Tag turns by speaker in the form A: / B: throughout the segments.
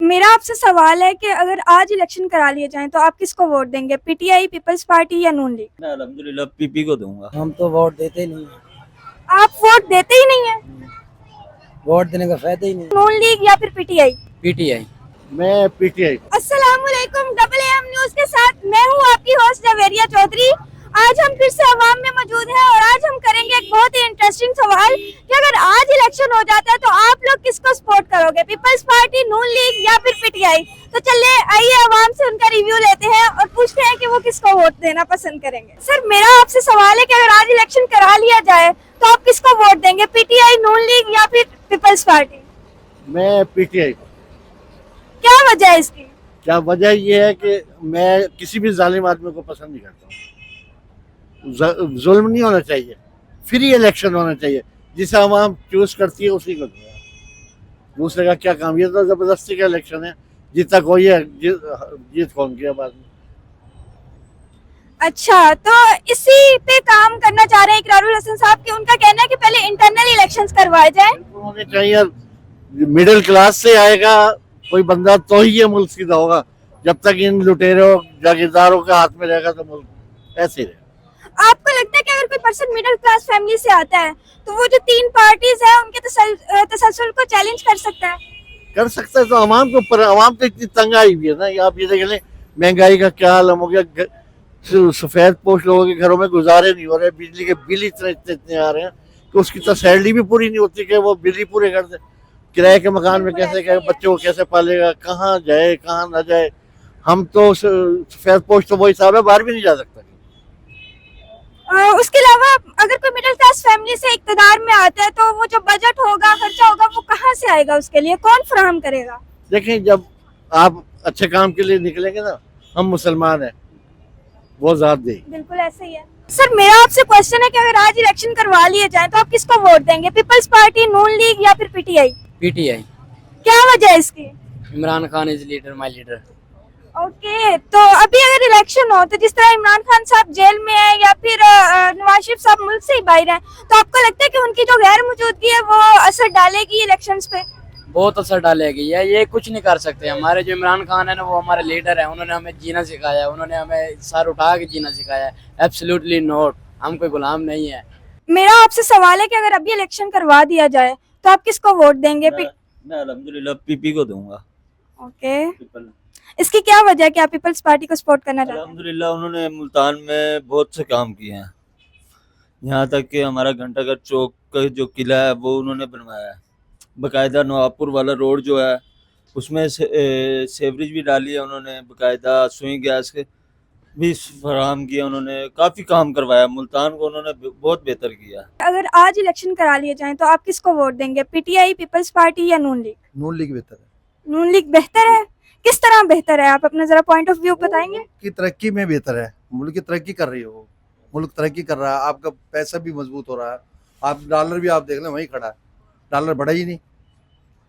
A: मेरा आपसे सवाल है कि अगर आज इलेक्शन करा लिए जाएं तो आप किसको वोट देंगे, पीटीआई, पीपल्स पार्टी या नून लीग?
B: मैं अल्हम्दुलिल्लाह पीपी को दूंगा।
C: हम तो वोट देते नहीं है।
A: आप वोट देते ही नहीं है?
C: वोट देने का फायदा ही नहीं।
A: नून लीग या फिर पीटीआई?
C: पीटीआई।
D: मैं पीटीआई।
A: अस्सलामुअलैकुम, डबल एम न्यूज के साथ मैं हूँ आपकी होस्ट जवेरिया चौधरी। आज हम फिर से अवाम में मौजूद हैं और आज हम करेंगे एक बहुत ही इंटरेस्टिंग सवाल कि अगर आज इलेक्शन हो जाता है तो आप लोग किसको सपोर्ट करोगे, पीपल्स पार्टी, नून लीग या फिर पीटीआई? तो चलिए आइए अवाम से उनका रिव्यू लेते हैं और पूछते हैं कि वो किसको वोट देना पसंद करेंगे। सर, मेरा आपसे सवाल है कि अगर आज इलेक्शन करा लिया जाए तो आप किसको वोट देंगे, पीटीआई, नून लीग या फिर पीपल्स पार्टी?
D: मैं पीटीआई।
A: क्या वजह है इसकी?
D: क्या वजह ये है कि मैं किसी भी जालिम आदमी को पसंद नहीं करता हूँ। जुल्म नहीं होना चाहिए, फ्री इलेक्शन होना चाहिए, जिसे आवाम चूज करती है उसी को दूंगा। दूसरे का क्या काम? ये तो जबरदस्ती का इलेक्शन है, जीता कोई है, जीत कौन किया बाद में।
A: अच्छा, तो इसी पे काम करना चाह रहे हैं इकरारुल हसन साहब कि उनका कहना है कि पहले इंटरनल इलेक्शंस करवाए जाएं।
D: होने चाहिए, मिडिल क्लास से आएगा कोई बंदा तो ही ये मुल्क सीधा होगा। जब तक इन लुटेरों जागीरदारों के हाथ में रहेगा तो मुल्क ऐसे ही रहेगा।
A: आपको लगता है कि अगर कोई पर्सन मिडिल क्लास फैमिली से आता है तो वो जो तीन पार्टीज है उनके तसलसल को चैलेंज कर सकता है?
D: कर सकता है तो आवाम के ऊपर। आवाम तो इतनी तंग आई हुई है ना, आप ये देख लें महंगाई का क्या हाल हो गया। सफेद पोश लोगों के घरों में गुजारे नहीं हो रहे, बिजली के बिल इतने इतने इतने आ रहे हैं कि उसकी तो सैलरी भी पूरी नहीं होती कि वो बिल ही पूरे कर दे। किराए के मकान में कैसे क्या, बच्चों को कैसे पालेगा, कहाँ जाए कहाँ ना जाए। हम तो सफेद पोश तो वही साहब है, बाहर भी नहीं जा सकता।
A: उसके अलावा अगर कोई मिडिल क्लास फैमिली से इक्तदार में आता है तो वो जो बजट होगा, खर्चा होगा, वो कहाँ से आएगा? उसके लिए कौन फराहम करेगा?
D: देखें, जब आप अच्छे काम के लिए निकलेंगे ना, हम मुसलमान हैं, वो ज़ात दे।
A: बिल्कुल ऐसे ही है। सर, मेरा आपसे क्वेश्चन है कि अगर आज इलेक्शन करवा लिए जाए तो आप किसको वोट देंगे, पीपल्स पार्टी, नून लीग या फिर पीटीआई?
C: पीटीआई।
A: क्या वजह है इसकी?
C: Imran Khan is leader, my leader.
A: Okay, तो अभी अगर इलेक्शन हो तो जिस तरह इमरान खान साहब जेल में है या फिर नवाज शरीफ साहब मुल्क से ही बाहर हैं, तो आपको लगता है कि उनकी जो गैर मौजूदगी है वो असर डालेगी इलेक्शंस पे?
C: बहुत असर डालेगी। ये कुछ नहीं कर सकते। हमारे जो इमरान खान है ना, वो हमारे लीडर है। उन्होंने हमें जीना सिखाया, उन्होंने हमें सर उठा के जीना सिखाया। एब्सोल्युटली नॉट, हम कोई गुलाम नहीं है।
A: मेरा आपसे सवाल है कि अगर अभी इलेक्शन करवा दिया जाए तो आप किसको वोट देंगे?
B: मैं अल्हम्दुलिल्लाह पीपी को दूंगा।
A: ओके, इसकी क्या वजह है कि आप पीपल्स पार्टी को सपोर्ट करना चाहते हैं?
B: अल्हम्दुलिल्लाह उन्होंने मुल्तान में बहुत से काम किए हैं। यहाँ तक कि हमारा घंटाघर चौक का जो किला है वो उन्होंने बनवाया है। बाकायदा नवाबपुर वाला रोड जो है उसमें सेवरेज भी डाली है उन्होंने, बाकायदा सुई गैस के भी फराहम किया। उन्होंने काफ़ी काम करवाया, मुल्तान को उन्होंने बहुत बेहतर किया।
A: अगर आज इलेक्शन करा लिए जाए तो आप किसको वोट देंगे, पीटीआई, पीपल्स पार्टी या नून लीग?
E: नून लीग बेहतर है।
A: नून लीग बेहतर है? किस तरह बेहतर है, आप अपना जरा पॉइंट ऑफ व्यू बताएंगे?
E: की तरक्की में बेहतर है। मुल्क की तरक्की कर रही है, वो मुल्क तरक्की कर रहा है, आपका पैसा भी मजबूत हो रहा है। आप डॉलर भी आप देख लें वहीं खड़ा है, डॉलर बढ़ा ही नहीं।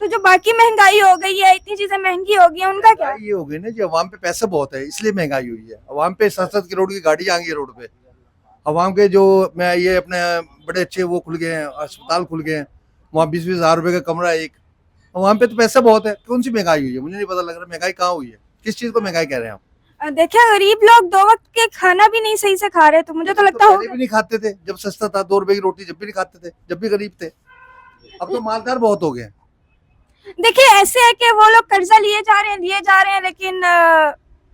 A: तो जो बाकी महंगाई हो गई है, इतनी चीजें महंगी हो गई है, उनका क्या?
E: ये हो गई ना जी, अवाम पे पैसा बहुत है इसलिए महंगाई हुई है। अवाम पे 7-7 करोड़ की गाड़ी आ गई है रोड पे। अवाम के जो मैं ये अपने बड़े अच्छे वो खुल गए हैं, अस्पताल खुल गए हैं, वहाँ 20-20 हज़ार रुपए का कमरा है एक। वहाँ पे तो पैसा बहुत है। कौन सी महंगाई हुई है? मुझे नहीं पता लग रहा महंगाई कहाँ हुई है, किस चीज को महंगाई कह रहे हैं आप?
A: देखिए, गरीब लोग 2 वक्त के खाना भी नहीं सही से खा रहे, तो मुझे तो लगता
E: पहले
A: होगा।
E: भी नहीं खाते थे, जब सस्ता था 2 रुपए की रोटी जब भी नहीं खाते थे, जब भी गरीब थे। अब तो मालदार बहुत हो गए हैं।
A: देखिए, ऐसे है कि वो लोग कर्जा लिए जा रहे हैं लेकिन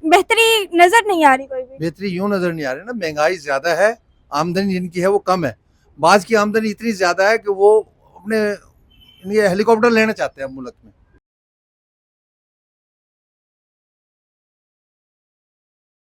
A: बेहतरी नजर नहीं आ रही कोई भी।
E: बेहतरी यूं नजर नहीं आ रही ना, महंगाई ज्यादा है, आमदनी जिनकी है वो कम है। बाज की आमदनी इतनी ज्यादा है कि वो अपने हेलीकॉप्टर लेना चाहते हैं मुल्क में।